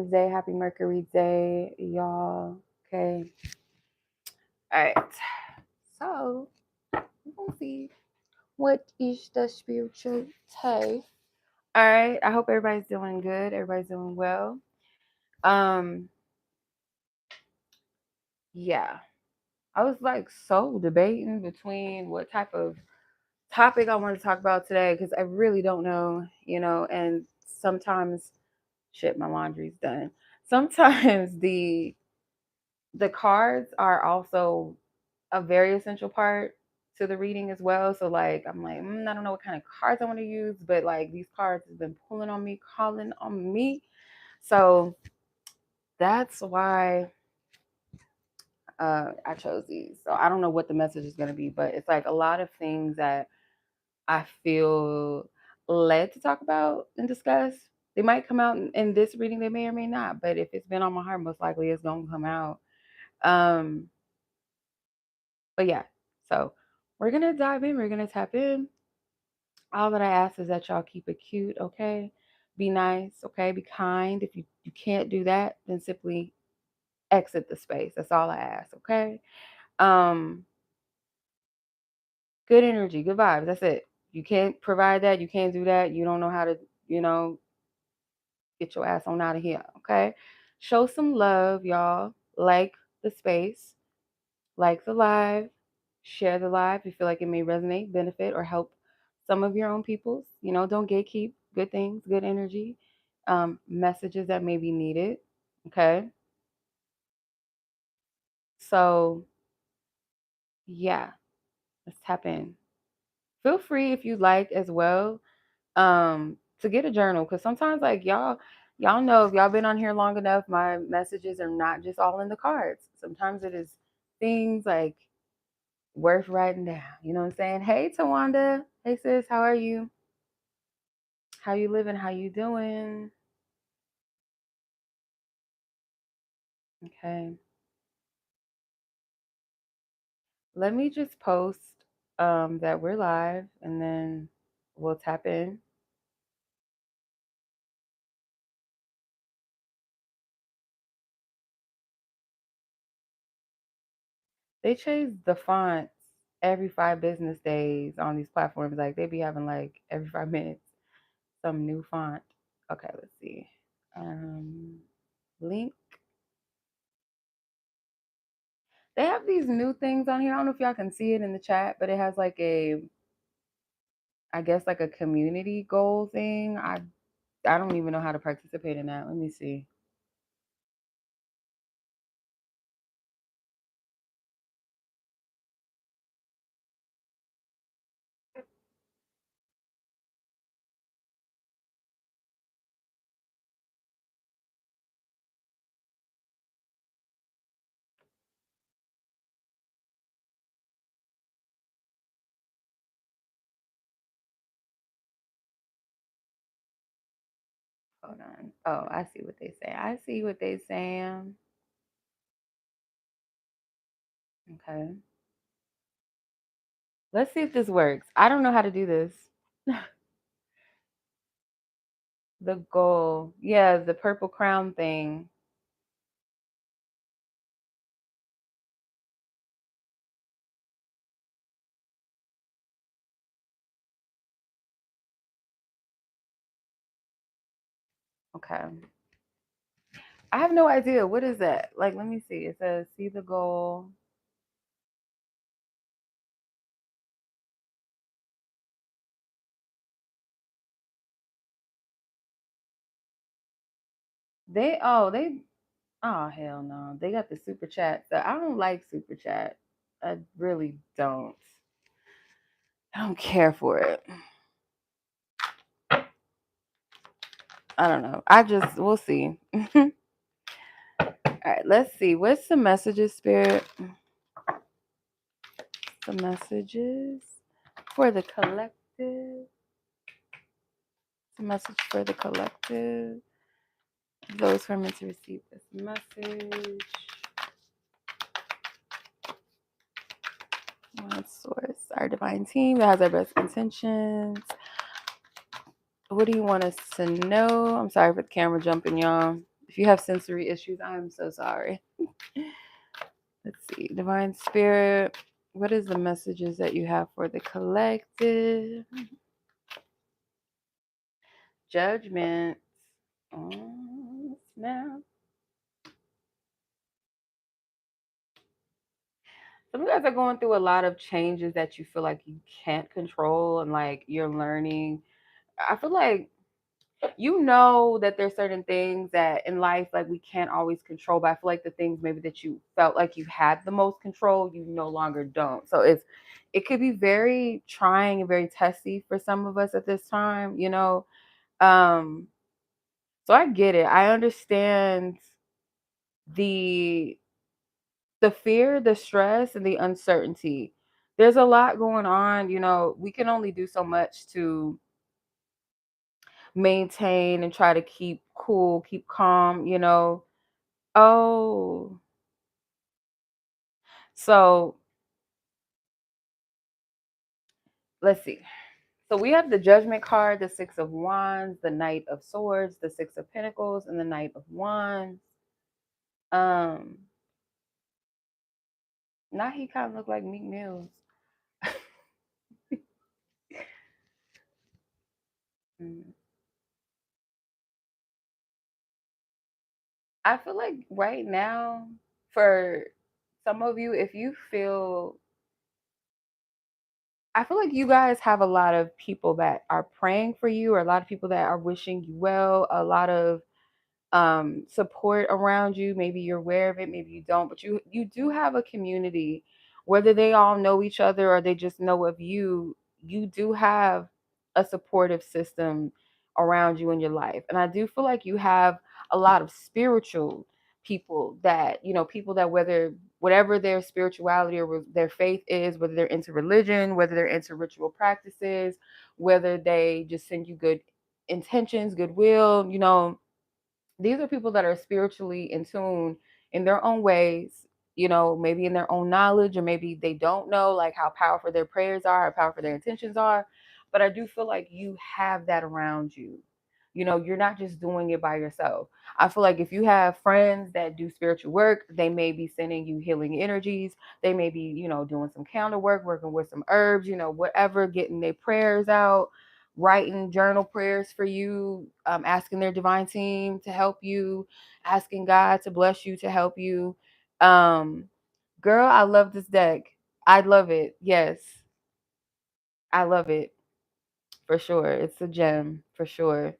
Day. Happy Mercury Day, y'all. Okay. All right. So, we're going to see what is the spiritual day. All right. I hope everybody's doing good. Everybody's doing well. Yeah. I was like so debating between what type of topic I want to talk about today because I really don't know, and sometimes shit, my laundry's done. Sometimes the cards are also a very essential part to the reading as well. So like I'm like, I don't know what kind of cards I want to use, but like these cards have been pulling on me, calling on me. So that's why I chose these. So I don't know what the message is going to be, but it's like a lot of things that I feel led to talk about and discuss. They might come out in this reading, they may or may not, but if it's been on my heart, most likely it's going to come out. But yeah, so we're going to dive in, we're going to tap in. All that I ask is that y'all keep it cute, okay? Be nice, okay? Be kind. If you can't do that, then simply exit the space. That's all I ask, okay? Good energy, good vibes. That's it. You can't provide that. You can't do that. You don't know how to, get your ass on out of here, okay? Show some love, y'all. Like the space, like the live, share the live. If you feel like it may resonate, benefit, or help some of your own peoples. Don't gatekeep good things, good energy, messages that may be needed, okay? So, yeah, let's tap in. Feel free if you like as well to get a journal, because sometimes like y'all know, if y'all been on here long enough, my messages are not just all in the cards. Sometimes it is things like worth writing down. You know what I'm saying? Hey Tawanda, hey sis, how are you? How you living? How you doing? Okay, let me just post that we're live, and then we'll tap in. They change the fonts every 5 business days on these platforms. Like they be having like every 5 minutes some new font. Okay, let's see. Link. They have these new things on here. I don't know if y'all can see it in the chat, but it has like I guess like a community goal thing. I don't even know how to participate in that. Let me see. Hold on. Oh, I see what they say. I see what they saying. Okay. Let's see if this works. I don't know how to do this. The goal. Yeah, the purple crown thing. Okay. I have no idea. What is that? Like, let me see. It says, see the goal. Oh, hell no. They got the super chat. So I don't like super chat. I really don't. I don't care for it. I don't know. We'll see. All right, let's see. What's the messages, Spirit? The messages for the collective. The message for the collective. Those who are meant to receive this message. One source, our divine team that has our best intentions. What do you want us to know? I'm sorry for the camera jumping, y'all. If you have sensory issues, I'm so sorry. Let's see. Divine Spirit, what is the messages that you have for the collective? Judgment. Oh, snap. Some of you guys are going through a lot of changes that you feel like you can't control, and like you're learning. I feel like you know that there's certain things that in life like we can't always control, but I feel like the things maybe that you felt like you had the most control, you no longer don't. So it could be very trying and very testy for some of us at this time, you know. Um, so I get it. I understand the the fear, the stress, and the uncertainty. There's a lot going on, you know. We can only do so much to maintain and try to keep cool, keep calm, you know. Oh, so let's see. So we have the Judgment card, the Six of Wands, the Knight of Swords, the Six of Pentacles, and the Knight of Wands. Um, Now he kind of look like Meek Mills. Mm. I feel like right now, for some of you, if you feel, I feel like you guys have a lot of people that are praying for you, or a lot of people that are wishing you well, a lot of support around you. Maybe you're aware of it, maybe you don't, but you do have a community, whether they all know each other or they just know of you. You do have a supportive system around you in your life, and I do feel like you have a lot of spiritual people that, you know, people that, whether whatever their spirituality or their faith is, whether they're into religion, whether they're into ritual practices, whether they just send you good intentions, goodwill, you know, these are people that are spiritually in tune in their own ways, you know, maybe in their own knowledge, or maybe they don't know like how powerful their prayers are, how powerful their intentions are. But I do feel like you have that around you. You know, you're not just doing it by yourself. I feel like if you have friends that do spiritual work, they may be sending you healing energies. They may be, you know, doing some counter work, working with some herbs, you know, whatever, getting their prayers out, writing journal prayers for you, asking their divine team to help you, asking God to bless you, to help you. Um, Girl, I love this deck. I love it. Yes, I love it for sure. It's a gem for sure.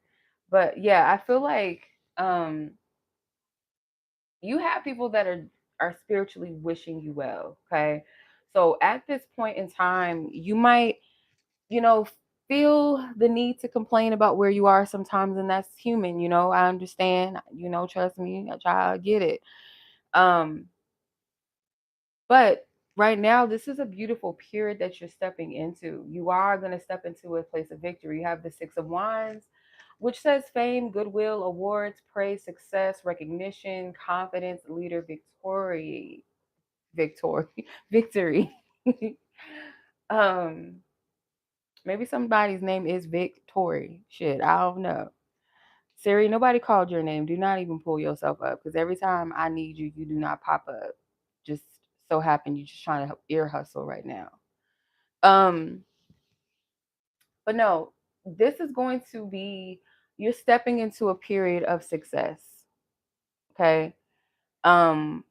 But yeah, I feel like um, you have people that are spiritually wishing you well. Okay, so at this point in time, you might, you know, feel the need to complain about where you are sometimes, and that's human, you know. I understand, you know, trust me, I get it. Um, but right now, this is a beautiful period that you're stepping into. You are going to step into a place of victory. You have the Six of Wands, which says fame, goodwill, awards, praise, success, recognition, confidence, leader, victory, victory. um Maybe somebody's name is Victory. Shit, I don't know. Siri, nobody called your name. Do not even pull yourself up, because every time I need you, you do not pop up. Just so happen you're just trying to ear hustle right now. Um, but no, this is going to be, you're stepping into a period of success. Okay. Um,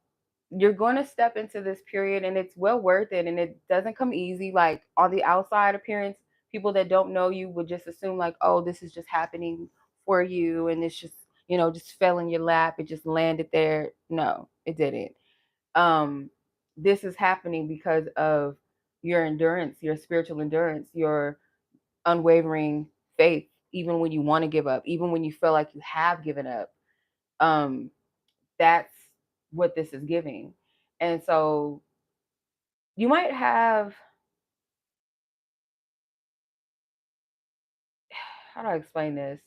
you're going to step into this period, and it's well worth it, and it doesn't come easy. Like on the outside appearance, people that don't know you would just assume like, oh, this is just happening for you, and it's just, you know, just fell in your lap, it just landed there. No, it didn't. um this is happening because of your endurance, your spiritual endurance, your unwavering faith, even when you want to give up, even when you feel like you have given up. um that's what this is giving. And so you might have, how do I explain this?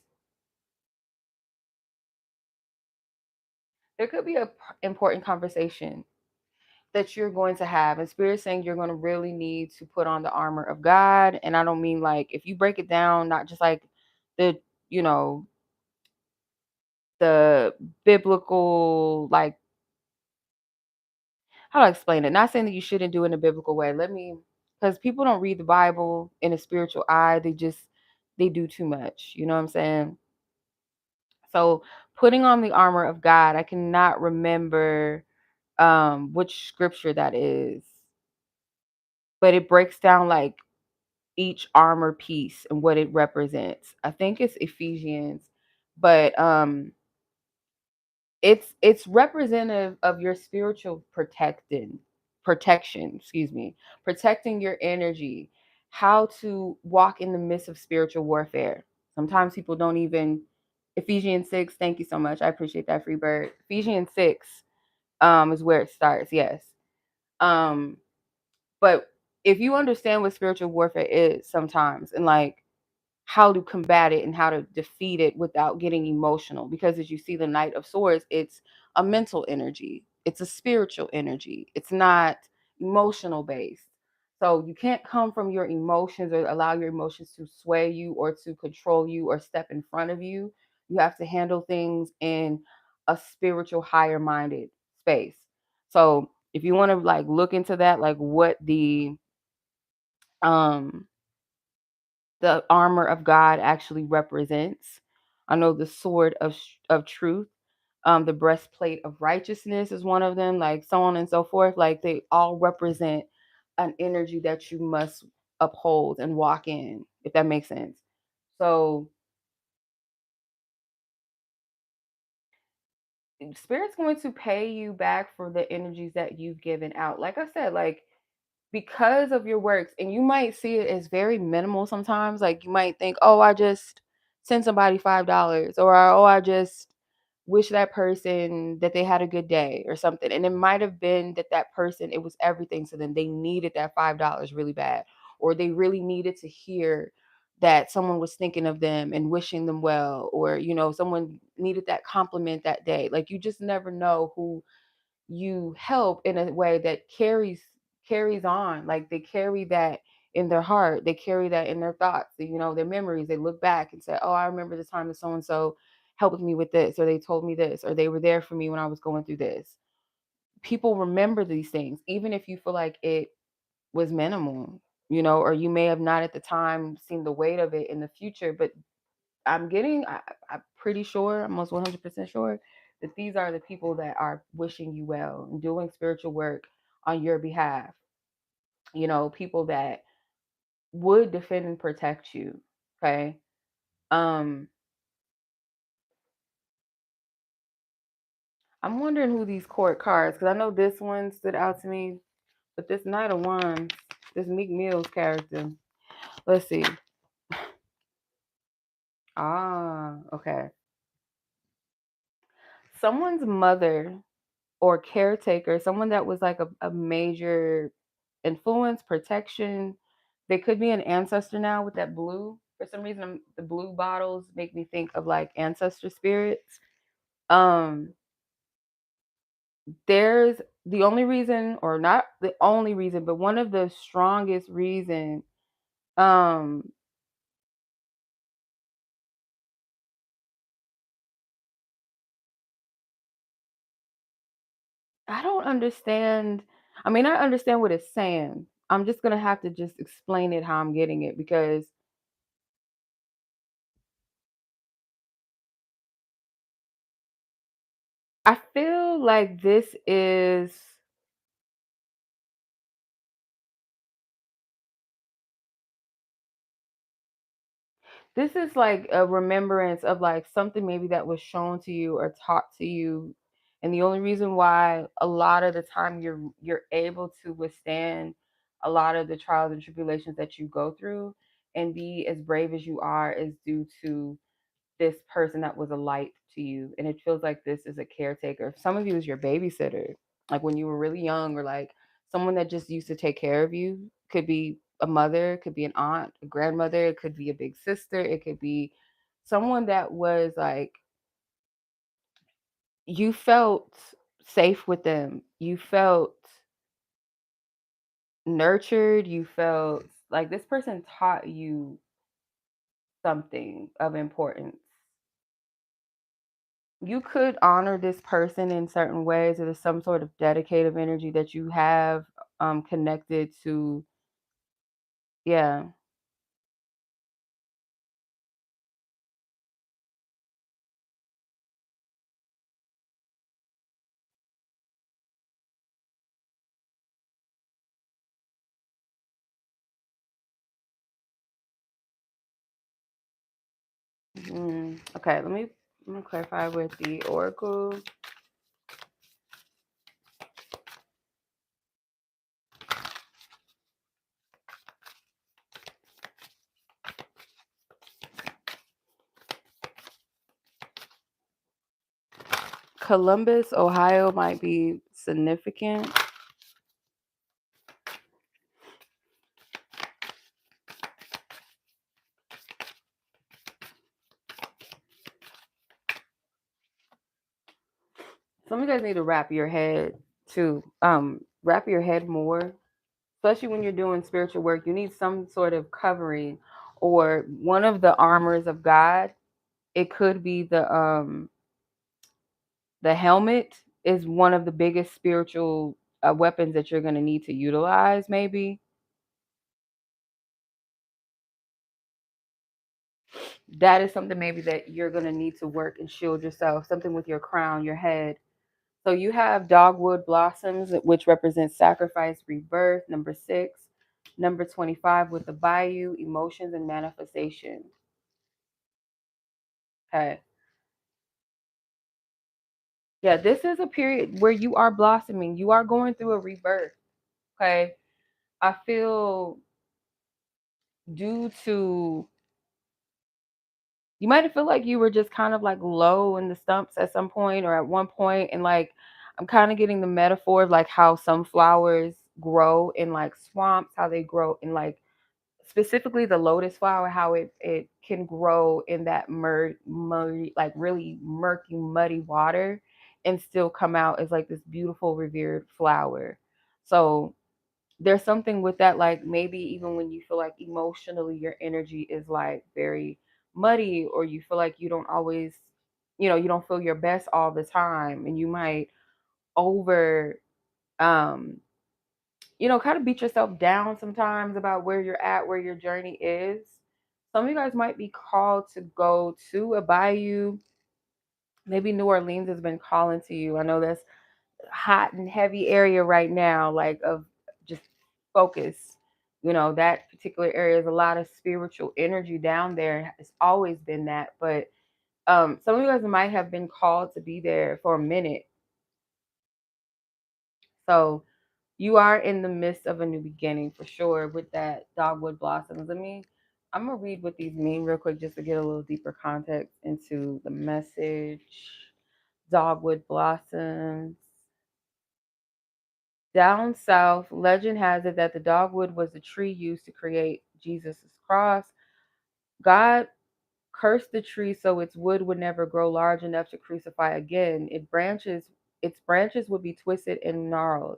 There could be a important conversation that you're going to have, and spirit saying you're going to really need to put on the armor of God. And I don't mean like, if you break it down, not just like the, you know, the biblical, like, how do I explain it? Not saying that you shouldn't do it in a biblical way. Because people don't read the Bible in a spiritual eye. They do too much. You know what I'm saying? So putting on the armor of God, I cannot remember which scripture that is, but it breaks down like each armor piece and what it represents. I think it's Ephesians, but it's representative of your spiritual protection, excuse me, protecting your energy, how to walk in the midst of spiritual warfare. Sometimes people don't even Ephesians 6, thank you so much. I appreciate that, free bird. Ephesians 6 is where it starts, yes. Um but if you understand what spiritual warfare is sometimes, and like how to combat it and how to defeat it without getting emotional, because as you see the Knight of Swords, it's a mental energy, it's a spiritual energy, it's not emotional based. So you can't come from your emotions or allow your emotions to sway you or to control you or step in front of you. You have to handle things in a spiritual, higher minded space. So if you want to like look into that, like what um the armor of God actually represents. I know the sword of truth, the breastplate of righteousness is one of them, like so on and so forth. Like they all represent an energy that you must uphold and walk in, if that makes sense. So spirit's going to pay you back for the energies that you've given out. Like I said, like because of your works, and you might see it as very minimal sometimes. Like you might think, oh, I just sent somebody $5, or oh, I just wish that person that they had a good day or something. And it might have been that that person, it was everything to them. They needed that $5 really bad, or they really needed to hear that someone was thinking of them and wishing them well, or someone needed that compliment that day. Like you just never know who you help in a way that carries on. Like they carry that in their heart, they carry that in their thoughts, their memories. They look back and say, oh, I remember the time that so and so helped me with this, or they told me this, or they were there for me when I was going through this. People remember these things even if you feel like it was minimal, or you may have not at the time seen the weight of it in the future. But I'm pretty sure, I'm almost 100% sure that these are the people that are wishing you well and doing spiritual work on your behalf. People that would defend and protect you. Okay. Um, I'm wondering who these court cards, because I know this one stood out to me, but this Knight of Wands, this Meek Mill's character. Let's see. Ah, okay. Someone's mother or caretaker, someone that was like a major influence, protection. They could be an ancestor now with that blue. For some reason, the blue bottles make me think of like ancestor spirits. Um, there's the only reason, or not the only reason, but one of the strongest reason. Um, I don't understand. I mean, I understand what it's saying. I'm just gonna have to just explain it how I'm getting it, because I feel like this is like a remembrance of like something maybe that was shown to you or taught to you. And the only reason why a lot of the time you're able to withstand a lot of the trials and tribulations that you go through and be as brave as you are is due to this person that was a light to you. And it feels like this is a caretaker. Some of you is your babysitter, like when you were really young, or like someone that just used to take care of you. Could be a mother, could be an aunt, a grandmother, it could be a big sister, it could be someone that was like, you felt safe with them, you felt nurtured, you felt like this person taught you something of importance. you could honor this person in certain ways. There's some sort of dedicative energy that you have connected to. Yeah. Okay, let me clarify with the oracle. Columbus, Ohio might be significant. Some of you guys need to wrap your head too. Wrap your head more, especially when you're doing spiritual work. You need some sort of covering or one of the armors of God. It could be the helmet is one of the biggest spiritual weapons that you're going to need to utilize. Maybe that is something maybe that you're going to need to work and shield yourself. Something with your crown, your head. So you have dogwood blossoms, which represents sacrifice, rebirth. Number 6, number 25 with the bayou, emotions and manifestation. Okay. Yeah, this is a period where you are blossoming. You are going through a rebirth. Okay. I feel due to you might feel like you were just kind of like low in the stumps at some point or at one point, and like I'm kind of getting the metaphor of like how some flowers grow in like swamps, how they grow in like specifically the lotus flower, how it can grow in that muddy, like really murky, muddy water and still come out as like this beautiful revered flower. So there's something with that, like maybe even when you feel like emotionally your energy is like very muddy, or you feel like you don't always, you don't feel your best all the time, and you might over um kind of beat yourself down sometimes about where you're at, where your journey is. Some of you guys might be called to go to a bayou. Maybe New Orleans has been calling to you. I know that's hot and heavy area right now, like of just focus. That particular area is a lot of spiritual energy down there. It's always been that, but some of you guys might have been called to be there for a minute. So you are in the midst of a new beginning for sure with that dogwood blossoms. I'm gonna read what these mean real quick just to get a little deeper context into the message. Dogwood blossoms. Down south, legend has it that the dogwood was the tree used to create Jesus' cross. God cursed the tree so its wood would never grow large enough to crucify again. Its branches would be twisted and gnarled.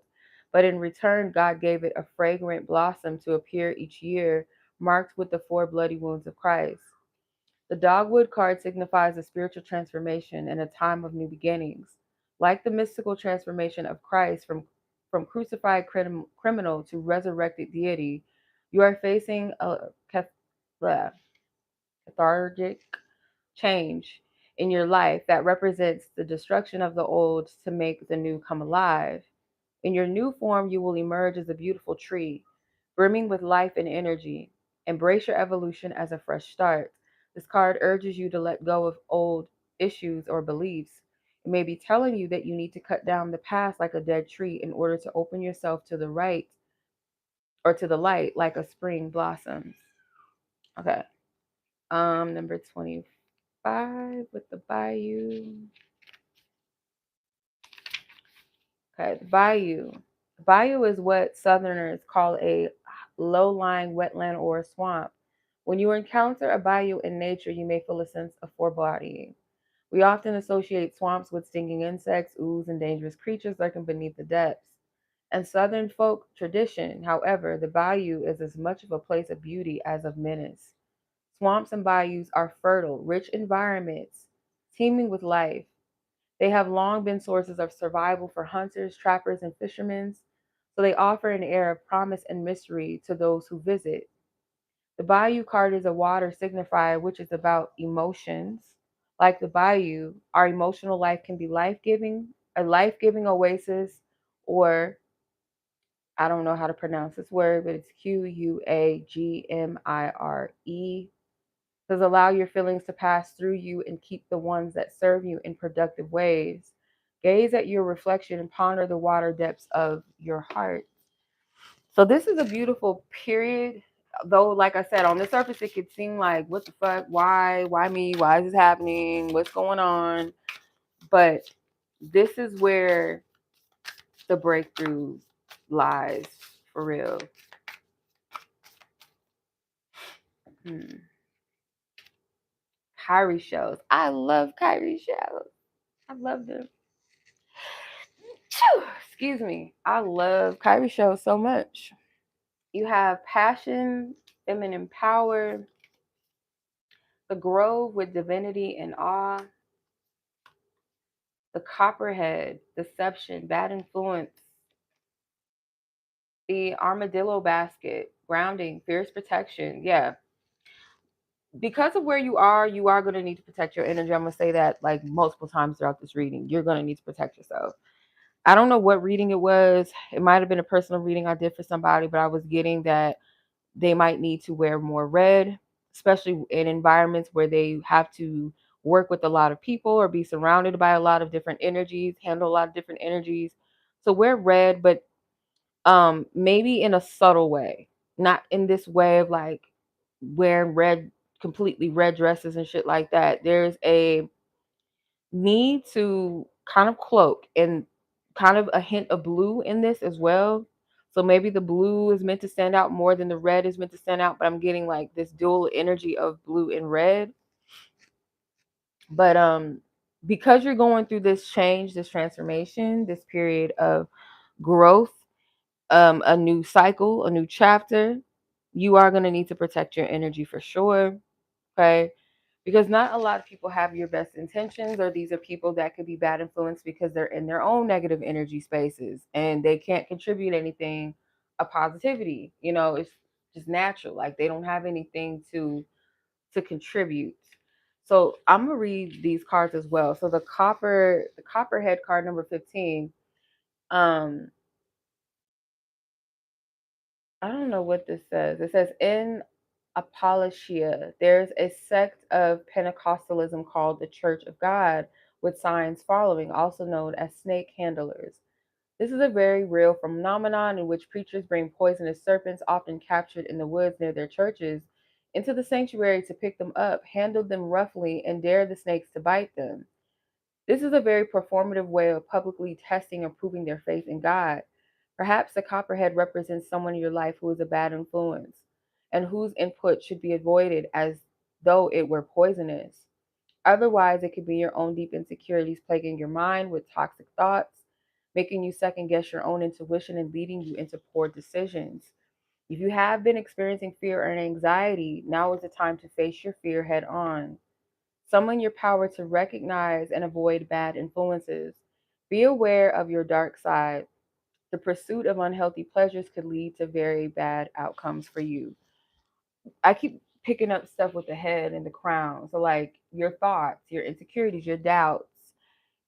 But in return, God gave it a fragrant blossom to appear each year, marked with the 4 bloody wounds of Christ. The dogwood card signifies a spiritual transformation and a time of new beginnings. Like the mystical transformation of Christ from crucified criminal to resurrected deity, you are facing a cathartic change in your life that represents the destruction of the old to make the new come alive. In your new form, you will emerge as a beautiful tree, brimming with life and energy. Embrace your evolution as a fresh start. This card urges you to let go of old issues or beliefs. It may be telling you that you need to cut down the past like a dead tree in order to open yourself to the right or to the light like a spring blossoms. Okay. Number 25 with the bayou. Okay, the bayou. The bayou is what Southerners call a low-lying wetland or a swamp. When you encounter a bayou in nature, you may feel a sense of foreboding. We often associate swamps with stinging insects, ooze, and dangerous creatures lurking beneath the depths. In Southern folk tradition, however, the bayou is as much of a place of beauty as of menace. Swamps and bayous are fertile, rich environments, teeming with life. They have long been sources of survival for hunters, trappers, and fishermen, so they offer an air of promise and mystery to those who visit. The bayou card is a water signifier, which is about emotions. Like the bayou, our emotional life can be a life giving oasis, or I don't know how to pronounce this word, but it's Quagmire. Says allow your feelings to pass through you and keep the ones that serve you in productive ways. Gaze at your reflection and ponder the water depths of your heart. So this is a beautiful period. Though, like I said, on the surface, it could seem like, what the fuck? Why? Why me? Why is this happening? What's going on? But this is where the breakthrough lies for real. Kyrie shows. I love Kyrie shows. I love them. Excuse me. I love Kyrie shows so much. You have passion, feminine power, the grove with divinity and awe, the copperhead, deception, bad influence, the armadillo basket, grounding, fierce protection. Yeah. Because of where you are going to need to protect your energy. I'm going to say that like multiple times throughout this reading. You're going to need to protect yourself. I don't know what reading it was. It might have been a personal reading I did for somebody, but I was getting that they might need to wear more red, especially in environments where they have to work with a lot of people or be surrounded by a lot of different energies, handle a lot of different energies. So wear red, but maybe in a subtle way, not in this way of like wearing red, completely red dresses and shit like that. There's a need to kind of cloak and kind of a hint of blue in this as well. So maybe the blue is meant to stand out more than the red is meant to stand out, but I'm getting like this dual energy of blue and red. But because you're going through this change, this transformation, this period of growth, a new cycle, a new chapter, you are going to need to protect your energy for sure. Okay. Because not a lot of people have your best intentions, or these are people that could be bad influence because they're in their own negative energy spaces and they can't contribute anything of positivity. You know, it's just natural. Like they don't have anything to contribute. So I'm gonna read these cards as well. So the copperhead card number 15. Um, I don't know what this says. It says in Apollosia, there's a sect of Pentecostalism called the Church of God with signs following, also known as snake handlers. This is a very real phenomenon in which preachers bring poisonous serpents, often captured in the woods near their churches, into the sanctuary to pick them up, handle them roughly, and dare the snakes to bite them. This is a very performative way of publicly testing and proving their faith in God. Perhaps the copperhead represents someone in your life who is a bad influence and whose input should be avoided as though it were poisonous. Otherwise, it could be your own deep insecurities plaguing your mind with toxic thoughts, making you second guess your own intuition and leading you into poor decisions. If you have been experiencing fear and anxiety, now is the time to face your fear head on. Summon your power to recognize and avoid bad influences. Be aware of your dark side. The pursuit of unhealthy pleasures could lead to very bad outcomes for you. I keep picking up stuff with the head and the crown. So, like your thoughts, your insecurities, your doubts.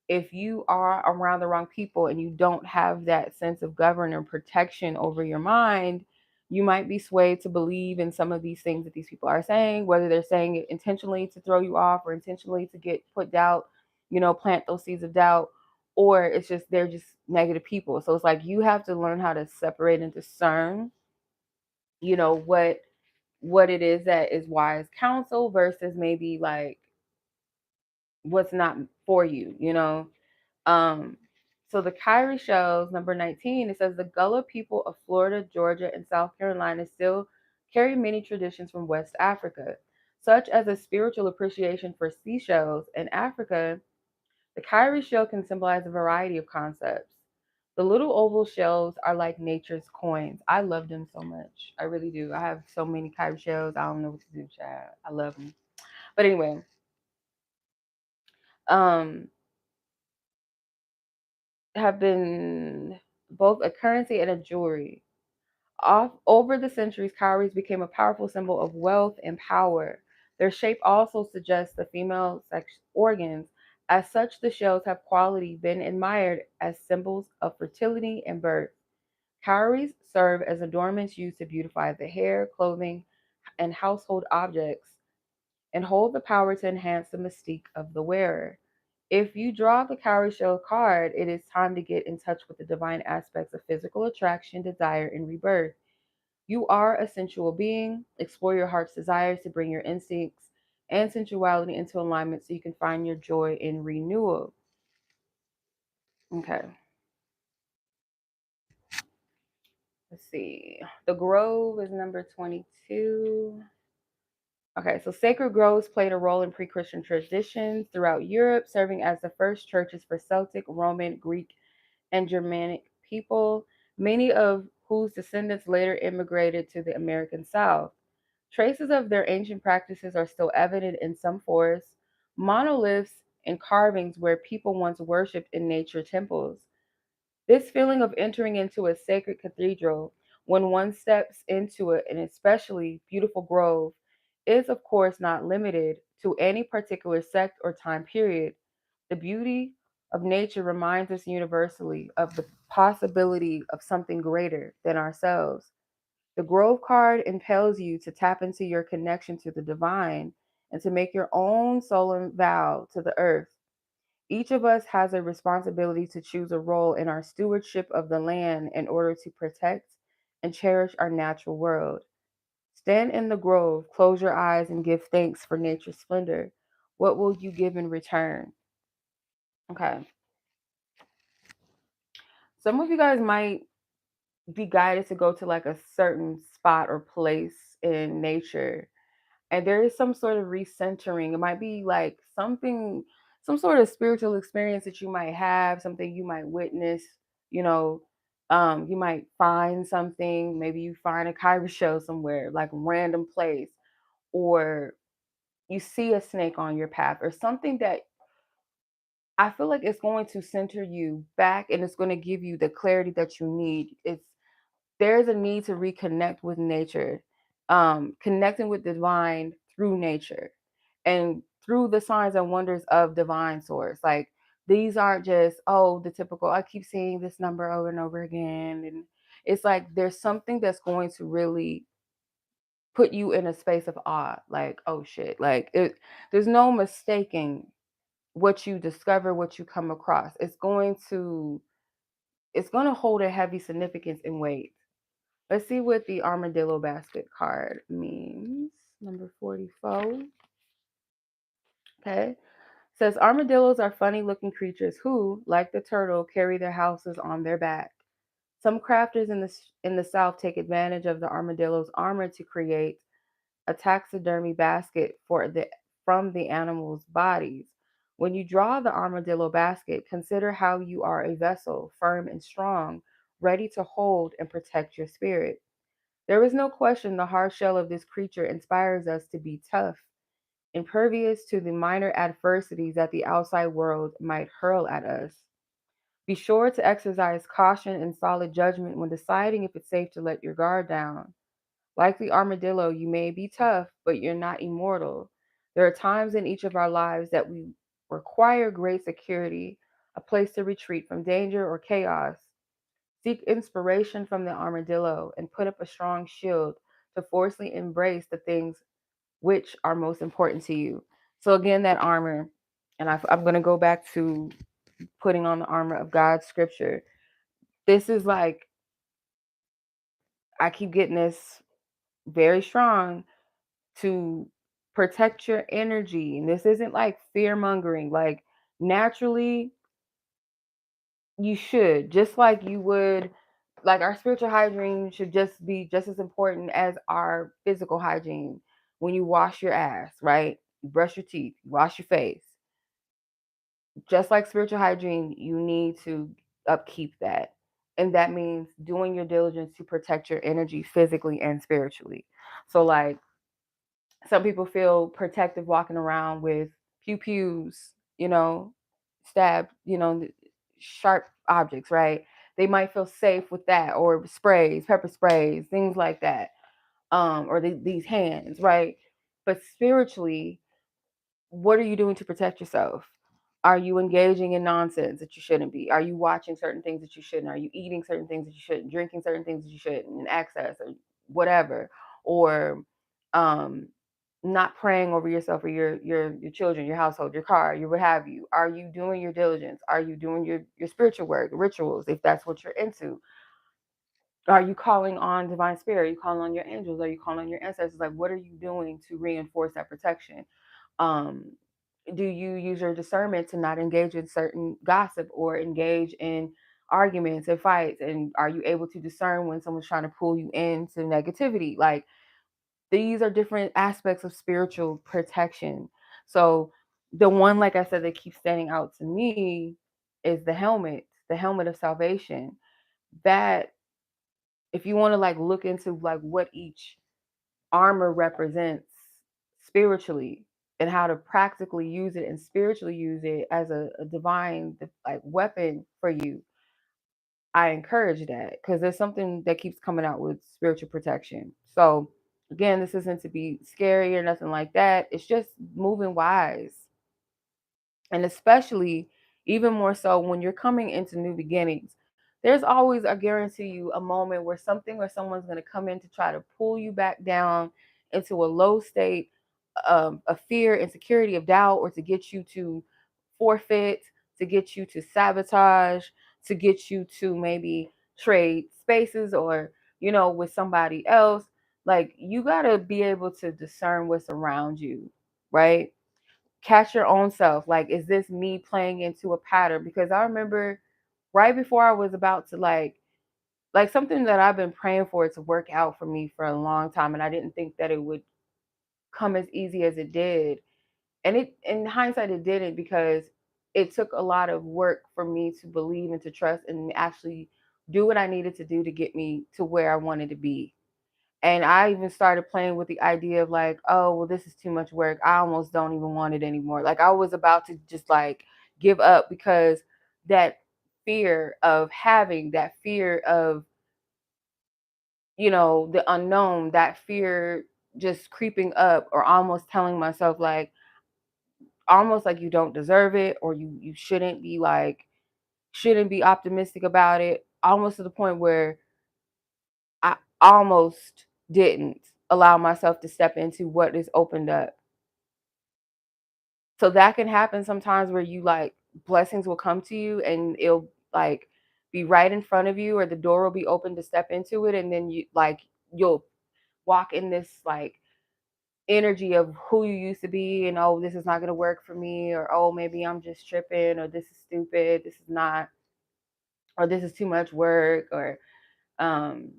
If you are around the wrong people and you don't have that sense of govern and protection over your mind, you might be swayed to believe in some of these things that these people are saying, whether they're saying it intentionally to throw you off or intentionally to get put doubt, plant those seeds of doubt, or it's just they're just negative people. So it's like you have to learn how to separate and discern, what it is that is wise counsel versus maybe like what's not for you. Um, so the Kyrie shows number 19, it says the Gullah people of Florida, Georgia, and South Carolina still carry many traditions from West Africa, such as a spiritual appreciation for seashells. In Africa, the Kyrie shell can symbolize a variety of concepts. The little oval shells are like nature's coins. I love them so much. I really do. I have so many Kyrie shells. I don't know what to do, child. I love them. But anyway, um, have been both a currency and a jewelry. Over the centuries, cowries became a powerful symbol of wealth and power. Their shape also suggests the female sex organs. As such, the shells have quality been admired as symbols of fertility and birth. Cowries serve as adornments used to beautify the hair, clothing, and household objects, and hold the power to enhance the mystique of the wearer. If you draw the cowrie shell card, it is time to get in touch with the divine aspects of physical attraction, desire, and rebirth. You are a sensual being. Explore your heart's desires to bring your instincts and sensuality into alignment so you can find your joy in renewal. Okay, let's see. The Grove is number 22. Okay, so sacred groves played a role in pre Christian traditions throughout Europe, serving as the first churches for Celtic, Roman, Greek, and Germanic people, many of whose descendants later immigrated to the American South. Traces of their ancient practices are still evident in some forests, monoliths, and carvings where people once worshipped in nature temples. This feeling of entering into a sacred cathedral when one steps into an especially beautiful grove is, of course, not limited to any particular sect or time period. The beauty of nature reminds us universally of the possibility of something greater than ourselves. The Grove card impels you to tap into your connection to the divine and to make your own solemn vow to the earth. Each of us has a responsibility to choose a role in our stewardship of the land in order to protect and cherish our natural world. Stand in the grove, close your eyes, and give thanks for nature's splendor. What will you give in return? Okay. Some of you guys might be guided to go to like a certain spot or place in nature, and there is some sort of recentering. It might be like something, some sort of spiritual experience that you might have, something you might witness, you know. You might find something, maybe you find a Kyra show somewhere, like random place, or you see a snake on your path, or something that I feel like it's going to center you back and it's going to give you the clarity that you need. There's a need to reconnect with nature, connecting with divine through nature and through the signs and wonders of divine source. Like these aren't just, oh, the typical, I keep seeing this number over and over again. And it's like there's something that's going to really put you in a space of awe. Like, oh shit. There's no mistaking what you discover, what you come across. It's going to hold a heavy significance and weight. Let's see what the armadillo basket card means. Number 44. Okay. Says armadillos are funny looking creatures who, like the turtle, carry their houses on their back. Some crafters in the South take advantage of the armadillo's armor to create a taxidermy basket from the animals' bodies. When you draw the armadillo basket, consider how you are a vessel, firm and strong, ready to hold and protect your spirit. There is no question the hard shell of this creature inspires us to be tough, impervious to the minor adversities that the outside world might hurl at us. Be sure to exercise caution and solid judgment when deciding if it's safe to let your guard down. Like the armadillo, you may be tough, but you're not immortal. There are times in each of our lives that we require great security, a place to retreat from danger or chaos. Seek inspiration from the armadillo and put up a strong shield to forcefully embrace the things which are most important to you. So, again, that armor, and I'm going to go back to putting on the armor of God's scripture. This is like, I keep getting this very strong to protect your energy. And this isn't like fear mongering. Like, naturally, you should, just like you would, like our spiritual hygiene should just be just as important as our physical hygiene. When you wash your ass, right? You brush your teeth, you wash your face. Just like spiritual hygiene, you need to upkeep that. And that means doing your diligence to protect your energy physically and spiritually. So, like, some people feel protective walking around with pew pews, stab, sharp objects, right? They might feel safe with that, or sprays, pepper sprays, things like that, or these hands, right? But spiritually, what are you doing to protect yourself? Are you engaging in nonsense that you shouldn't be? Are you watching certain things that you shouldn't? Are you eating certain things that you shouldn't? Drinking certain things that you shouldn't in excess or whatever? Or um, not praying over yourself or your children, your household, your car, your what have you? Are you doing your diligence? Are you doing your spiritual work, rituals, if that's what you're into? Are you calling on divine spirit? Are you calling on your angels? Are you calling on your ancestors? Like, what are you doing to reinforce that protection? Um, do you use your discernment to not engage in certain gossip or engage in arguments and fights? And are you able to discern when someone's trying to pull you into negativity? Like, these are different aspects of spiritual protection. So the one, like I said, that keeps standing out to me is the helmet of salvation. That, if you want to like look into like what each armor represents spiritually and how to practically use it and spiritually use it as a divine like weapon for you, I encourage that, because there's something that keeps coming out with spiritual protection. So again, this isn't to be scary or nothing like that. It's just moving wise. And especially, even more so when you're coming into new beginnings, there's always, I guarantee you, a moment where something or someone's going to come in to try to pull you back down into a low state of fear, insecurity, of doubt, or to get you to forfeit, to get you to sabotage, to get you to maybe trade spaces or, with somebody else. Like, you got to be able to discern what's around you, right? Catch your own self. Like, is this me playing into a pattern? Because I remember right before I was about to like something that I've been praying for it to work out for me for a long time, and I didn't think that it would come as easy as it did. And it, in hindsight, it didn't, because it took a lot of work for me to believe and to trust and actually do what I needed to do to get me to where I wanted to be. And I even started playing with the idea of like, oh, well, this is too much work. I almost don't even want it anymore. Like, I was about to just like give up, because that fear of having, that fear of, the unknown, that fear just creeping up, or almost telling myself like, almost like you don't deserve it, or you shouldn't be optimistic about it, almost to the point where I almost didn't allow myself to step into what is opened up. So that can happen sometimes, where you like, blessings will come to you and it'll like be right in front of you, or the door will be open to step into it, and then you'll walk in this like energy of who you used to be, and oh, this is not going to work for me, or oh, maybe I'm just tripping, or this is stupid, this is not, or this is too much work, or um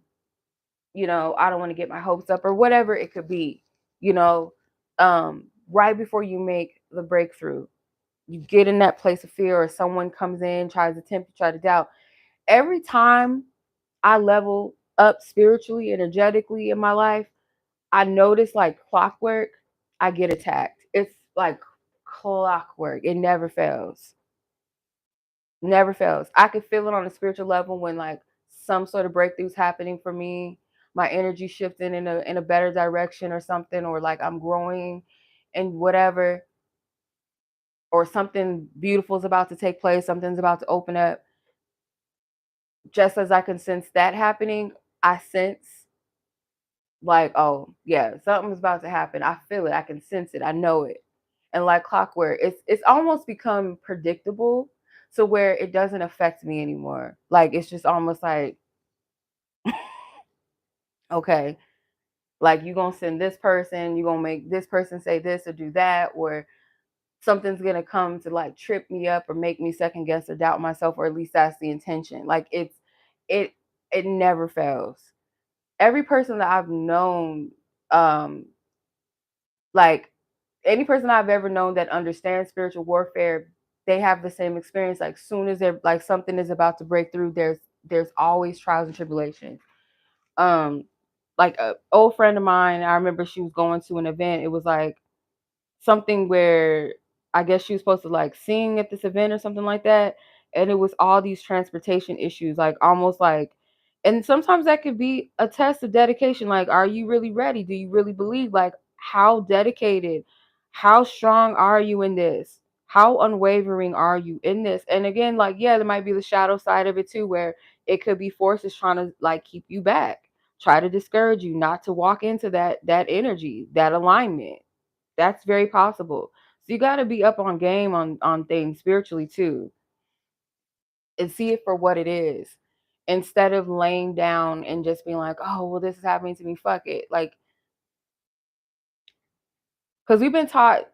I don't want to get my hopes up, or whatever it could be, you know, right before you make the breakthrough, you get in that place of fear, or someone comes in, tries to tempt you, try to doubt. Every time I level up spiritually, energetically in my life, I notice like clockwork, I get attacked. It's like clockwork. It never fails. Never fails. I could feel it on a spiritual level when like some sort of breakthroughs happening for me, my energy shifting in a better direction or something, or like I'm growing and whatever, or something beautiful is about to take place, something's about to open up. Just as I can sense that happening, I sense like, oh yeah, something's about to happen. I feel it. I can sense it. I know it. And like clockwork, it's almost become predictable, so where it doesn't affect me anymore. Like, it's just almost like, okay, like, you gonna send this person, you gonna make this person say this or do that, or something's gonna come to like trip me up or make me second guess or doubt myself, or at least that's the intention. Like, it it never fails. Every person that I've known, um, like any person I've ever known that understands spiritual warfare, they have the same experience. Like, soon as they're like something is about to break through, there's always trials and tribulations. Um, like a old friend of mine, I remember she was going to an event. It was like something where I guess she was supposed to like sing at this event or something like that. And it was all these transportation issues, like almost like, and sometimes that could be a test of dedication. Like, are you really ready? Do you really believe? Like, how dedicated, how strong are you in this? How unwavering are you in this? And again, like, yeah, there might be the shadow side of it too, where it could be forces trying to like keep you back, try to discourage you not to walk into that energy, that alignment. That's very possible. So you got to be up on game on things spiritually too, and see it for what it is, instead of laying down and just being like, oh, well, this is happening to me, fuck it. Like, because we've been taught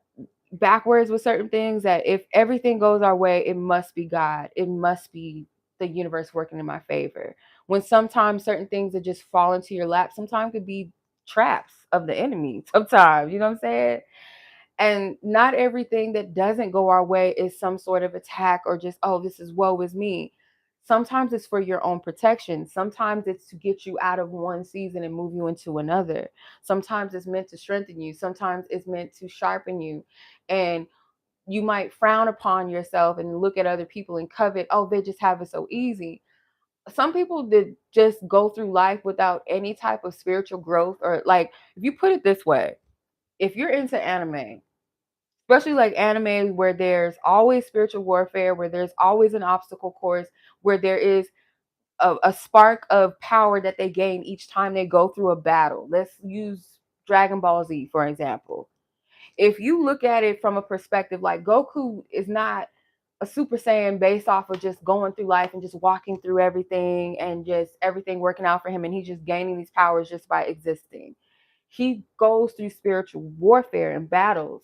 backwards with certain things, that if everything goes our way, it must be God, it must be the universe working in my favor, when sometimes certain things that just fall into your lap sometimes could be traps of the enemy sometimes, you know what I'm saying? And not everything that doesn't go our way is some sort of attack, or just, oh, this is woe is me. Sometimes it's for your own protection. Sometimes it's to get you out of one season and move you into another. Sometimes it's meant to strengthen you. Sometimes it's meant to sharpen you. And you might frown upon yourself and look at other people and covet, oh, they just have it so easy. Some people that just go through life without any type of spiritual growth, or like, if you put it this way, if you're into anime, especially like anime where there's always spiritual warfare, where there's always an obstacle course, where there is a spark of power that they gain each time they go through a battle. Let's use Dragon Ball Z, for example. If you look at it from a perspective like, Goku is not a Super Saiyan based off of just going through life and just walking through everything and just everything working out for him, and he's just gaining these powers just by existing. He goes through spiritual warfare and battles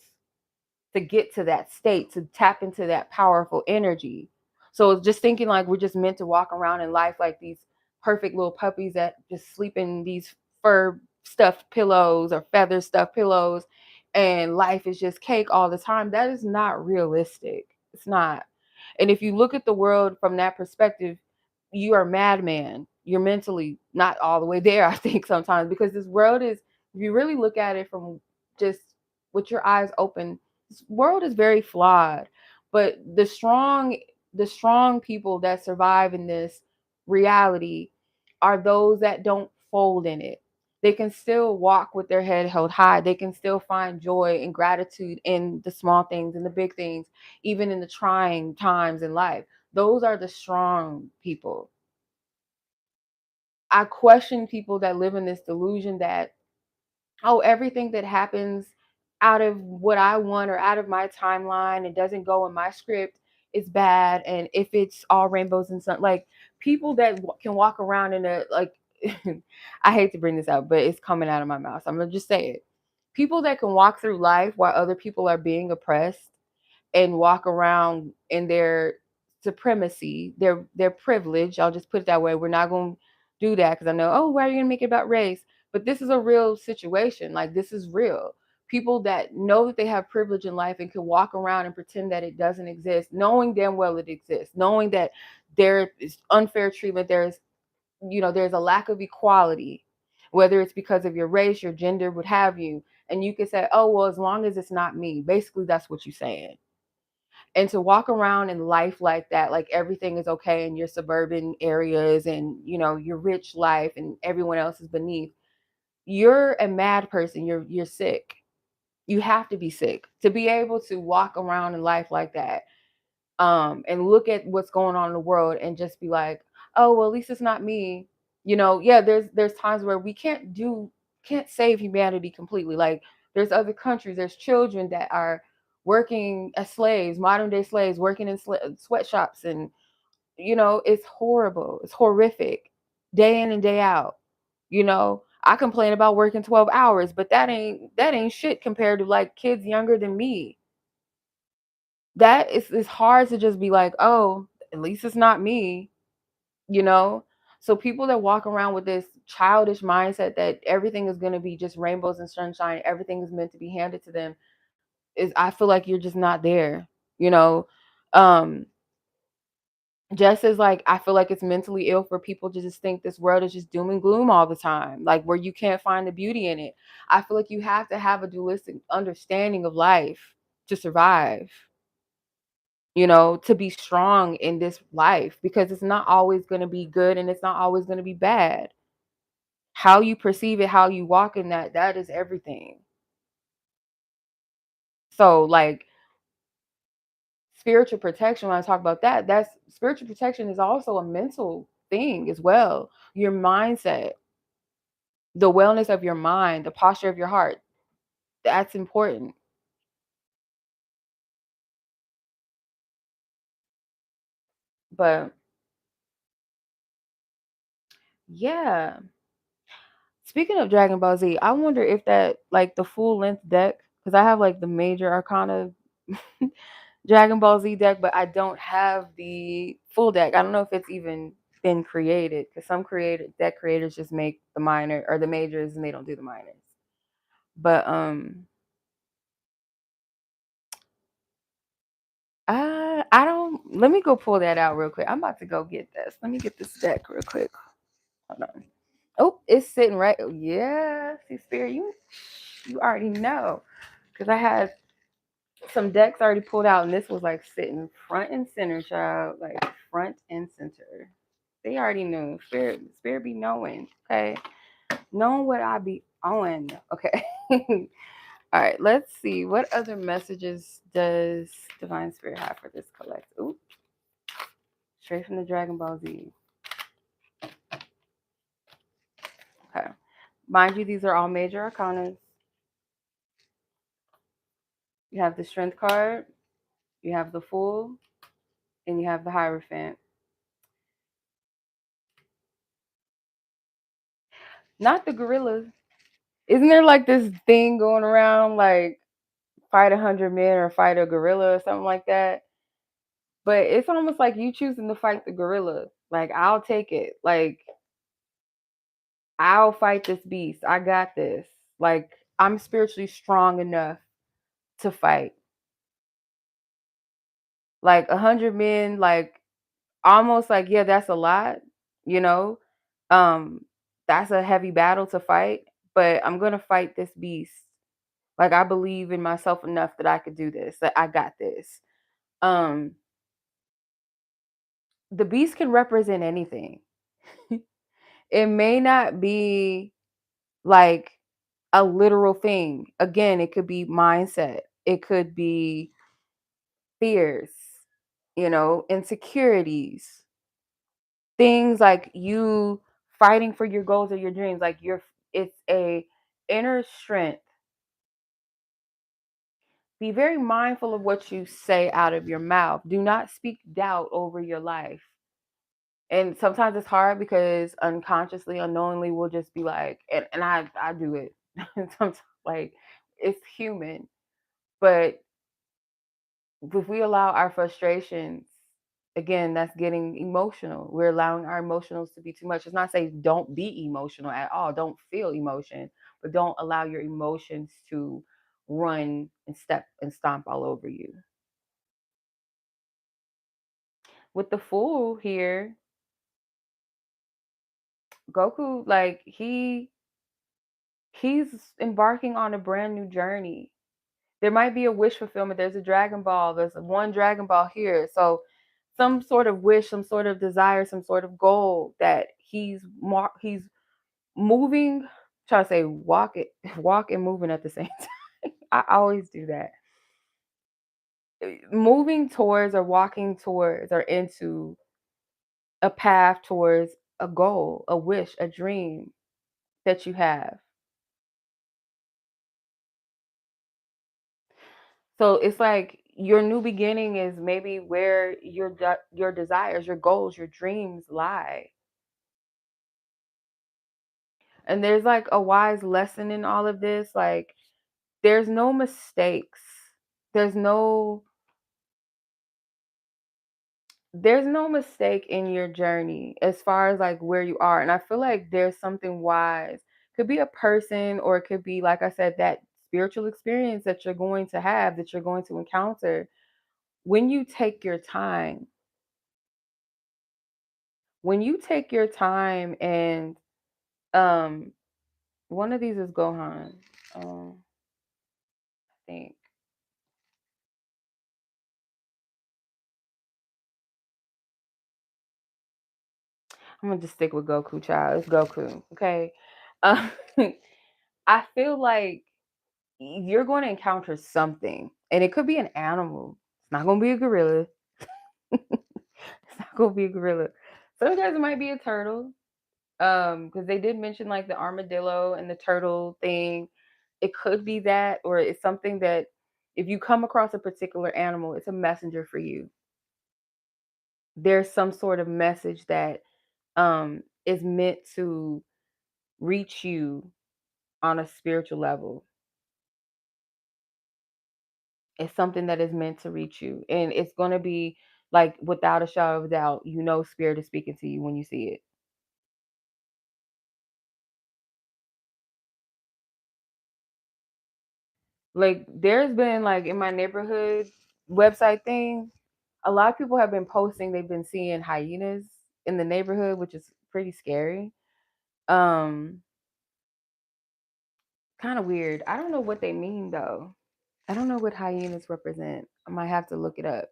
to get to that state, to tap into that powerful energy. So just thinking like we're just meant to walk around in life like these perfect little puppies that just sleep in these fur stuffed pillows or feather stuffed pillows, and life is just cake all the time. That is not realistic. It's not. And if you look at the world from that perspective, you are a madman. You're mentally not all the way there, I think, sometimes, because this world is, if you really look at it from just with your eyes open, this world is very flawed. But the strong people that survive in this reality are those that don't fold in it. They can still walk with their head held high. They can still find joy and gratitude in the small things and the big things, even in the trying times in life. Those are the strong people. I question people that live in this delusion that, oh, everything that happens out of what I want or out of my timeline, it doesn't go in my script, is bad. And if it's all rainbows and sun, like, people that can walk around in a like, I hate to bring this out, but it's coming out of my mouth, so I'm gonna just say it. People that can walk through life while other people are being oppressed, and walk around in their supremacy, their privilege. I'll just put it that way. We're not going to do that because I know, oh, why are you going to make it about race? But this is a real situation. Like, this is real. People that know that they have privilege in life and can walk around and pretend that it doesn't exist, knowing damn well it exists, knowing that there is unfair treatment, there's a lack of equality, whether it's because of your race, your gender, what have you. And you can say, oh, well, as long as it's not me. Basically, that's what you're saying. And to walk around in life like that, like everything is okay in your suburban areas, and your rich life and everyone else is beneath, you're a mad person. You're sick. You have to be sick to be able to walk around in life like that, and look at what's going on in the world and just be like, oh, well, at least it's not me. Yeah, there's times where we can't save humanity completely. Like, there's other countries, there's children that are working as slaves, modern day slaves, working in sweatshops, and it's horrible, it's horrific, day in and day out. I complain about working 12 hours, but that ain't shit compared to like kids younger than me. That is, it's hard to just be like, oh, at least it's not me, you know? So people that walk around with this childish mindset that everything is going to be just rainbows and sunshine, everything is meant to be handed to them, is, I feel like you're just not there, you know? Um, just as like I feel like it's mentally ill for people to just think this world is just doom and gloom all the time, like where you can't find the beauty in it. I feel like you have to have a dualistic understanding of life to survive. to be strong in this life, because it's not always going to be good and it's not always going to be bad. How you perceive it, how you walk in that is everything. So, like, spiritual protection, when I talk about that, that's spiritual protection is also a mental thing as well. Your mindset, the wellness of your mind, the posture of your heart, that's important. But yeah, speaking of Dragon Ball Z, I wonder if that, like, the full length deck, because I have like the major arcana Dragon Ball Z deck, but I don't have the full deck. I don't know if it's even been created, because some deck creators just make the minor or the majors and they don't do the minors. But I don't. Let me go pull that out real quick. I'm about to go get this. Let me get this deck real quick. Hold on. Oh, it's sitting right. Oh, yeah, see, Spirit, you already know, because I had some decks already pulled out, and this was like sitting front and center, child, like front and center. They already knew. Spirit be knowing. Okay, knowing what I be on. Okay. All right. Let's see. What other messages does Divine Spirit have for this collective? Ooh, straight from the Dragon Ball Z. Okay. Mind you, these are all major arcanas. You have the Strength card, you have the Fool, and you have the Hierophant. Not the Gorilla. Isn't there like this thing going around, like fight 100 men or fight a gorilla or something like that? But it's almost like you choosing to fight the gorilla. Like, I'll take it. Like, I'll fight this beast. I got this. Like, I'm spiritually strong enough to fight. Like 100 men, like, almost like, yeah, that's a lot, you know. Um, that's a heavy battle to fight, but I'm gonna fight this beast. Like, I believe in myself enough that I could do this. That I got this. Um, the beast can represent anything. It may not be like a literal thing. Again, it could be mindset. It could be fears, insecurities, things like you fighting for your goals or your dreams. Like, it's a inner strength. Be very mindful of what you say out of your mouth. Do not speak doubt over your life. And sometimes it's hard because unconsciously, unknowingly, we'll just be like, and I do it. Sometimes, like, it's human. But if we allow our frustrations, again, that's getting emotional. We're allowing our emotions to be too much. It's not saying don't be emotional at all. Don't feel emotion, but don't allow your emotions to run and step and stomp all over you. With the Fool here, Goku, like, he's embarking on a brand new journey. There might be a wish fulfillment. There's a Dragon Ball. There's one Dragon Ball here. So some sort of wish, some sort of desire, some sort of goal that he's moving. Try to say walk it, walk and moving at the same time. I always do that. Moving towards or walking towards or into a path towards a goal, a wish, a dream that you have. So it's like your new beginning is maybe where your desires, your goals, your dreams lie. And there's like a wise lesson in all of this. Like, there's no mistakes. There's no there's no mistake in your journey as far as like where you are. And I feel like there's something wise. Could be a person, or it could be, like I said, that spiritual experience that you're going to have, that you're going to encounter. When you take your time, and um one of these is Gohan. I think I'm gonna just stick with Goku, child. It's Goku, okay? Uh, I feel like you're going to encounter something, and it could be an animal. It's not gonna be a gorilla. It's not gonna be a gorilla. Sometimes it might be a turtle. Because they did mention like the armadillo and the turtle thing. It could be that, or it's something that if you come across a particular animal, it's a messenger for you. There's some sort of message that is meant to reach you on a spiritual level. It's something that is meant to reach you. And it's gonna be like without a shadow of a doubt, you know spirit is speaking to you when you see it. Like there's been like in my neighborhood website thing, a lot of people have been posting they've been seeing hyenas in the neighborhood, which is pretty scary. Um, kind of weird. I don't know what they mean though. I don't know what hyenas represent. I might have to look it up.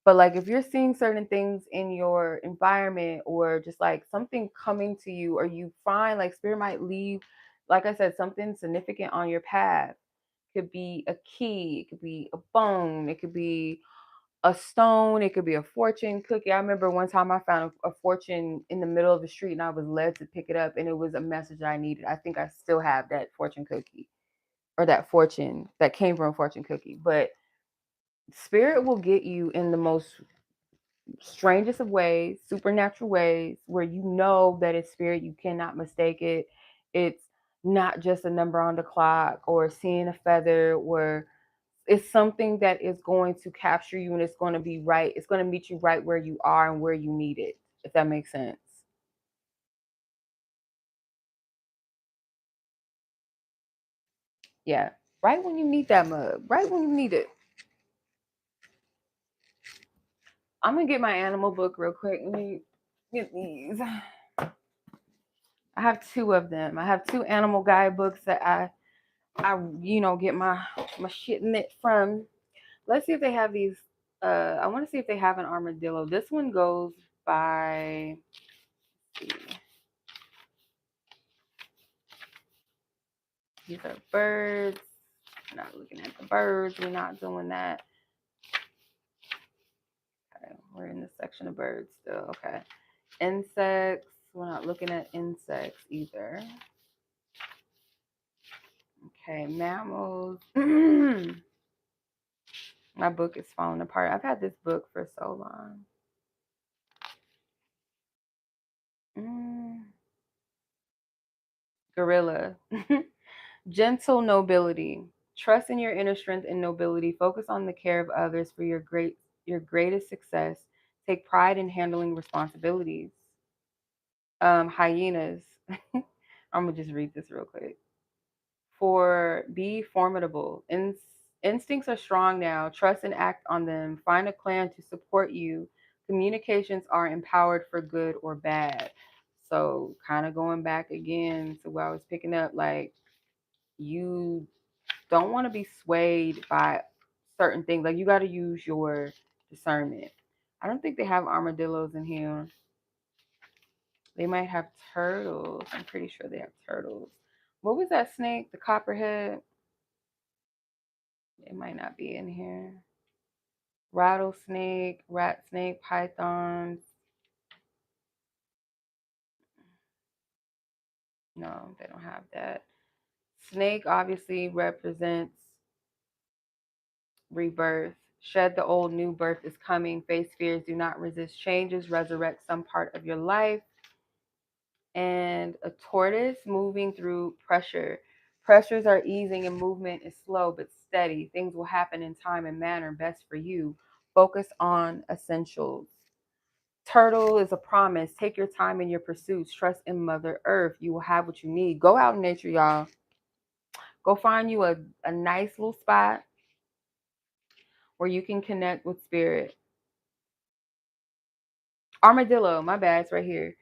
But like if you're seeing certain things in your environment or just like something coming to you or you find like spirit might leave, like I said, something significant on your path. Could be a key, it could be a bone, it could be a stone, it could be a fortune cookie. I remember one time I found a fortune in the middle of the street and I was led to pick it up and it was a message I needed. I think I still have that fortune cookie or that fortune that came from a fortune cookie. But spirit will get you in the most strangest of ways, supernatural ways, where you know that it's spirit, you cannot mistake it. It's not just a number on the clock or seeing a feather or it's something that is going to capture you and it's going to be right. It's going to meet you right where you are and where you need it, if that makes sense. Yeah. Right when you need that mug, right when you need it. I'm going to get my animal book real quick. Let me get these. I have two of them. I have two animal guide books that I get my shit knit from. Let's see if they have these. I want to see if they have an armadillo. This one goes by. These are birds. We're not looking at the birds. We're not doing that. Okay, we're in the section of birds still. Okay. Insects. We're not looking at insects either. Okay, mammals. My book is falling apart. I've had this book for so long. Gorilla. Gentle nobility. Trust in your inner strength and nobility. Focus on the care of others for your greatest success. Take pride in handling responsibilities. Hyenas. I'm gonna just read this real quick. For be formidable. Instincts are strong now. Trust and act on them. Find a clan to support you. Communications are empowered for good or bad. So, kind of going back again to where I was picking up, like you don't want to be swayed by certain things. Like you got to use your discernment. I don't think they have armadillos in here. They might have turtles. I'm pretty sure they have turtles. What was that snake? The copperhead? It might not be in here. Rattlesnake, rat snake, pythons. No, they don't have that. Snake obviously represents rebirth. Shed the old, new birth is coming. Face fears, do not resist changes. Resurrect some part of your life. And a tortoise moving through pressure. Pressures are easing and movement is slow but steady. Things will happen in time and manner best for you. Focus on essentials. Turtle is a promise. Take your time in your pursuits. Trust in Mother Earth. You will have what you need. Go out in nature, y'all. Go find you a nice little spot where you can connect with spirit. Armadillo, my bad, it's right here.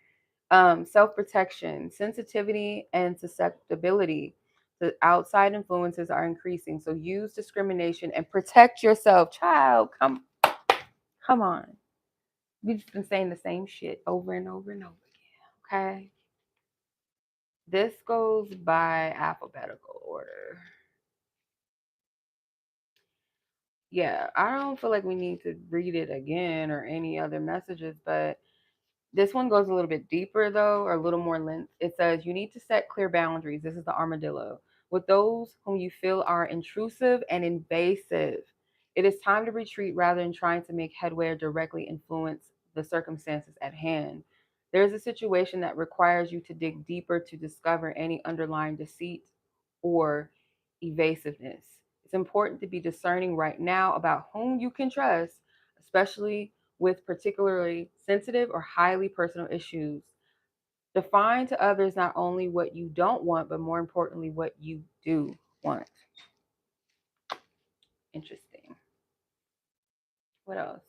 Self-protection, sensitivity, and susceptibility. The outside influences are increasing. So use discrimination and protect yourself. Child, come on. We've just been saying the same shit over and over and over again. Okay. This goes by alphabetical order. Yeah, I don't feel like we need to read it again or any other messages, but this one goes a little bit deeper though, or a little more length. It says you need to set clear boundaries. This is the armadillo. With those whom you feel are intrusive and invasive. It is time to retreat rather than trying to make headway or directly influence the circumstances at hand. There is a situation that requires you to dig deeper to discover any underlying deceit or evasiveness. It's important to be discerning right now about whom you can trust, especially with particularly sensitive or highly personal issues. Define to others not only what you don't want, but more importantly, what you do want. Interesting. What else?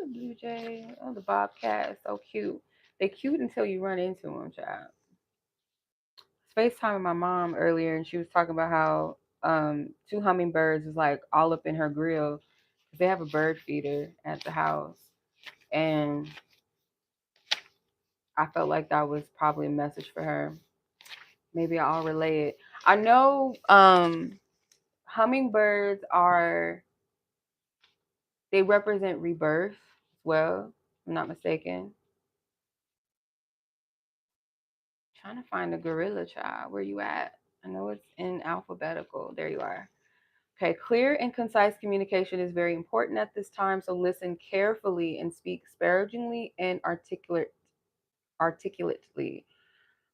The blue jay. Oh, the bobcat is so cute. They cute until you run into them, child. FaceTime with my mom earlier, and she was talking about how two hummingbirds was like all up in her grill because they have a bird feeder at the house, and I felt like that was probably a message for her. Maybe I'll relay it. I know hummingbirds are, they represent rebirth as well. If I'm not mistaken. Trying to find the gorilla child. Where you at? I know it's in alphabetical. There you are. Okay, clear and concise communication is very important at this time, so listen carefully and speak sparingly and articulately.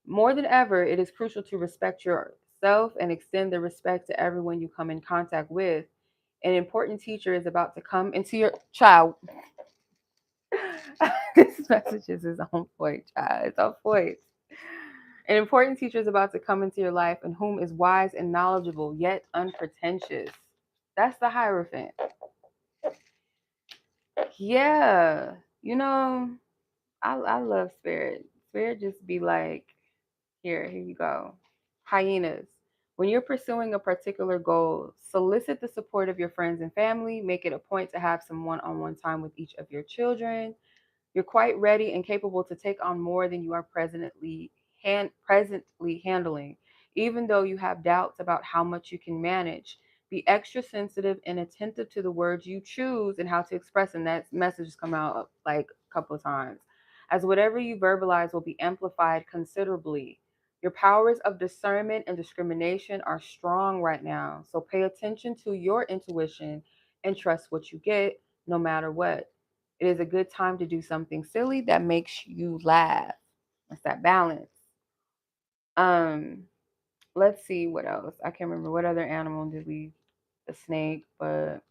More than ever, it is crucial to respect yourself and extend the respect to everyone you come in contact with. An important teacher is about to come into your child. This message is on point, child. It's on point. An important teacher is about to come into your life, and whom is wise and knowledgeable, yet unpretentious. That's the Hierophant. Yeah, you know, I love Spirit. Spirit just be like, here you go. Hyenas. When you're pursuing a particular goal, solicit the support of your friends and family. Make it a point to have some one on one time with each of your children. You're quite ready and capable to take on more than you are presently handling. Even though you have doubts about how much you can manage, be extra sensitive and attentive to the words you choose and how to express them. That message has come out like a couple of times. As whatever you verbalize will be amplified considerably. Your powers of discernment and discrimination are strong right now. So pay attention to your intuition and trust what you get no matter what. It is a good time to do something silly that makes you laugh. That's that balance. Um, let's see what else. I can't remember what other animal did we, the snake, but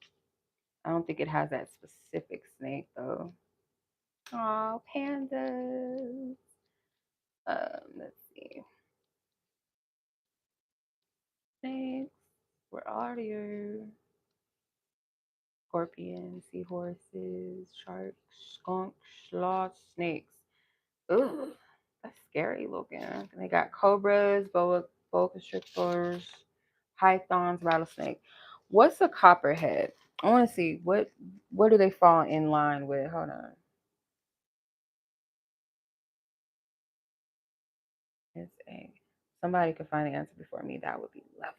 I don't think it has that specific snake though. Oh, pandas. Let's see. Snakes. Where are you? Scorpions, seahorses, sharks, skunks, sloths, snakes. Ugh, that's scary looking. They got cobras, boa constrictors, pythons, rattlesnake. What's a copperhead? I want to see what do they fall in line with? Hold on. It's a somebody could find the answer before me. That would be lovely.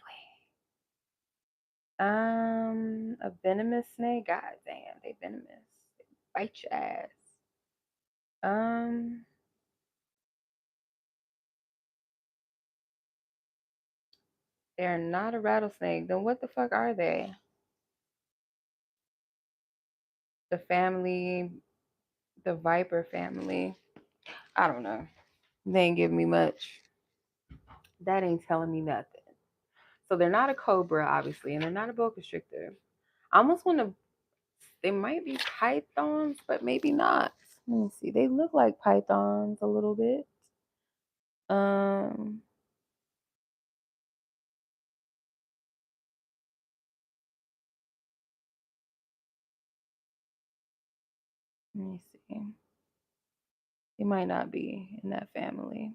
A venomous snake. God damn, they venomous. They bite your ass. Um, they're not a rattlesnake. Then what the fuck are they? The family, the viper family. I don't know. They ain't giving me much. That ain't telling me nothing. So they're not a cobra, obviously, and they're not a boa constrictor. I almost want to. They might be pythons, but maybe not. Let me see. They look like pythons a little bit. Um, let me see. They might not be in that family.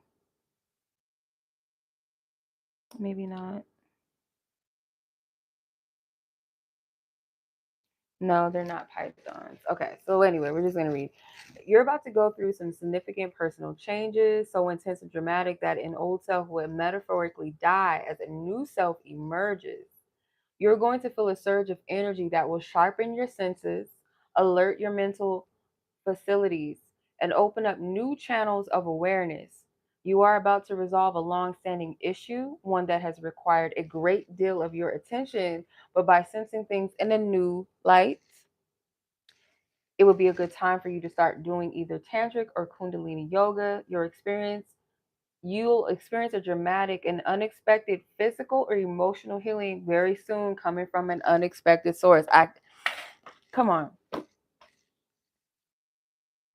Maybe not. No, they're not pythons. Okay, so anyway, we're just going to read. You're about to go through some significant personal changes, so intense and dramatic that an old self would metaphorically die as a new self emerges. You're going to feel a surge of energy that will sharpen your senses, alert your mental facilities, and open up new channels of awareness. You are about to resolve a long standing issue, one that has required a great deal of your attention, but by sensing things in a new light, it would be a good time for you to start doing either tantric or kundalini yoga. You'll experience a dramatic and unexpected physical or emotional healing very soon, coming from an unexpected source. Come on.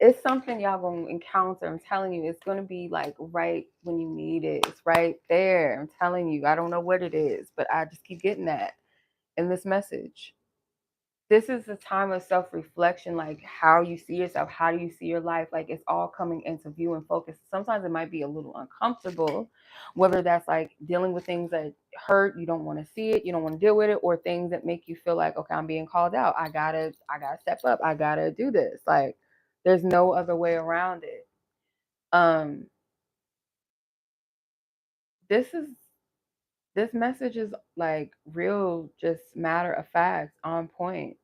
It's something y'all gonna encounter. I'm telling you, it's gonna be like right when you need it. It's right there. I'm telling you. I don't know what it is, but I just keep getting that in this message. This is a time of self-reflection, like how you see yourself, how do you see your life, like it's all coming into view and focus. Sometimes it might be a little uncomfortable, whether that's like dealing with things that hurt, you don't want to see it, you don't want to deal with it, or things that make you feel like, okay, I'm being called out, I gotta step up, I gotta do this. Like there's no other way around it. um this is this message is like real, just matter of fact, on point.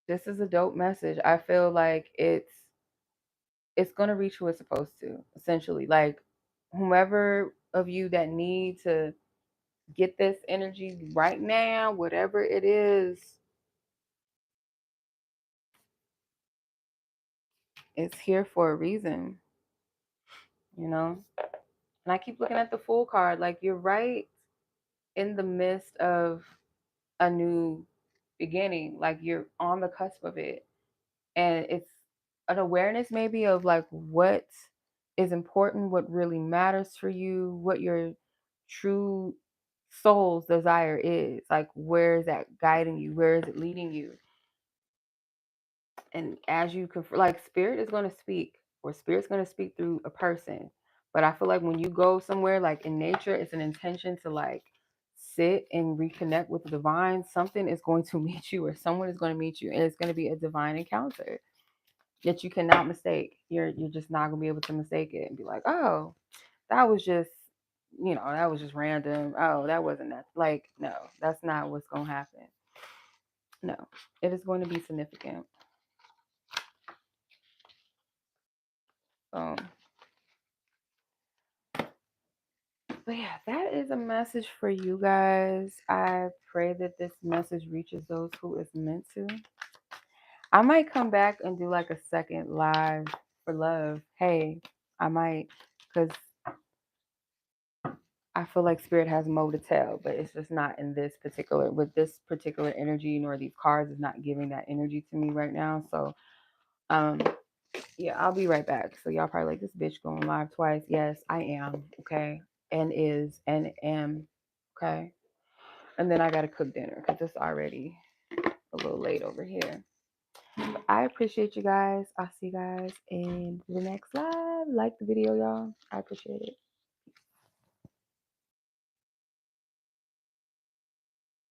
This is a dope message. I feel like it's gonna reach who it's supposed to, essentially. Like whomever of you that need to get this energy right now, whatever it is, it's here for a reason, you know? And I keep looking at the Fool card, like you're right in the midst of a new beginning, like you're on the cusp of it. And it's an awareness maybe of like what is important, what really matters for you, what your true soul's desire is. Like where is that guiding you? Where is it leading you? And as you like spirit is going to speak, or spirit's going to speak through a person. But I feel like when you go somewhere like in nature, it's an intention to like sit and reconnect with the divine. Something is going to meet you, or someone is going to meet you, and it's going to be a divine encounter that you cannot mistake. You're just not gonna be able to mistake it and be like, oh, that was just, that was just random. Oh, that wasn't that. Like, no, that's not what's gonna happen. No, it is going to be significant. Um, but yeah, that is a message for you guys. I pray that this message reaches those who it's meant to. I might come back and do like a second live for love. Hey, I might, because I feel like spirit has more to tell, but it's just not in this particular, with this particular energy, nor these cards is not giving that energy to me right now. So, um, yeah, I'll be right back. So y'all probably like, this bitch going live twice. Yes, I am. Okay. And is and am. Okay. And then I got to cook dinner because it's already a little late over here. But I appreciate you guys. I'll see you guys in the next live. Like the video, y'all. I appreciate it.